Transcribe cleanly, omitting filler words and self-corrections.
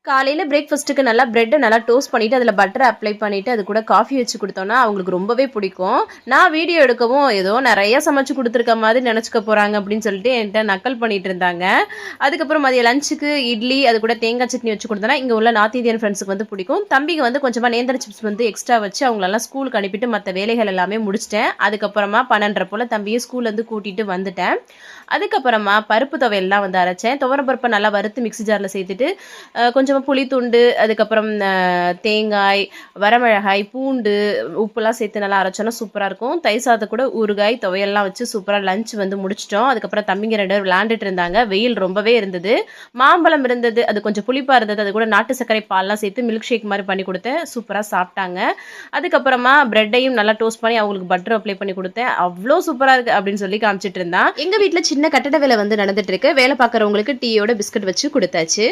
காலையில பிரேக்ஃபாஸ்ட்டுக்கு நல்லா பிரெட்ட நல்லா டோஸ்ட் பண்ணிட்டு அதில் பட்டர் அப்ளை பண்ணிட்டு அது கூட காஃபி வச்சு கொடுத்தோன்னா அவங்களுக்கு ரொம்பவே பிடிக்கும். நான் வீடியோ எடுக்கவும் ஏதோ நிறைய சமைச்சு கொடுத்துருக்க மாதிரி நினச்சிக்க போகிறாங்க அப்படின்னு சொல்லிட்டு என்கிட்ட நக்கல் பண்ணிட்டு இருந்தாங்க. அதுக்கப்புறம் மதிய லஞ்சுக்கு இட்லி அது கூட தேங்காய் சட்னி வச்சு கொடுத்தோன்னா இங்கே உள்ள நார்த் இந்தியன் ஃப்ரெண்ட்ஸுக்கு வந்து பிடிக்கும். தம்பிக்கு வந்து கொஞ்சமாக நேந்திர சிப்ஸ் வந்து எக்ஸ்ட்ரா வச்சு அவங்களெல்லாம் ஸ்கூலுக்கு அனுப்பிட்டு மற்ற வேலைகள் எல்லாமே முடிச்சிட்டேன். அதுக்கப்புறமா 12:30 போல் தம்பியை ஸ்கூல்லேருந்து கூட்டிகிட்டு வந்துட்டேன். அதுக்கப்புறமா பருப்பு துவையல்லாம் வந்து அரைச்சேன். துவரம் பருப்பை நல்லா வறுத்து மிக்ஸி ஜாரில் சேர்த்துட்டு கொஞ்சமாக புளித்துண்டு அதுக்கப்புறம் தேங்காய், வரமிளகாய், பூண்டு, உப்புலாம் சேர்த்து நல்லா அரைச்சோன்னா சூப்பராக இருக்கும். தயிர் சாதத்தை கூட ஊறுகாய் துவையல்லாம் வச்சு சூப்பராக லஞ்ச் வந்து முடிச்சிட்டோம். அதுக்கப்புறம் தம்பிங்க 2 பேர் விளையாண்டுட்டு இருந்தாங்க. வெயில் ரொம்பவே இருந்தது. மாம்பழம் இருந்தது, அது கொஞ்சம் புளிப்பாக இருந்தது. அது கூட நாட்டு சர்க்கரை பால்லாம் சேர்த்து மில்க் ஷேக் மாதிரி பண்ணி கொடுத்தேன். சூப்பராக சாப்பிட்டாங்க. அதுக்கப்புறமா பிரெட்டையும் நல்லா டோஸ்ட் பண்ணி அவங்களுக்கு பட்டர் அப்ளை பண்ணி கொடுத்தேன். அவ்வளோ சூப்பராக இருக்குது அப்படின்னு சொல்லி காமிச்சிட்டு இருந்தான். எங்கள் வீட்டில் சின்ன கட்டட வேலை வந்து நடந்துட்டு இருக்கு. வேலை பார்க்குறவங்களுக்கு டீயோட பிஸ்கட் வச்சு கொடுத்தாச்சு.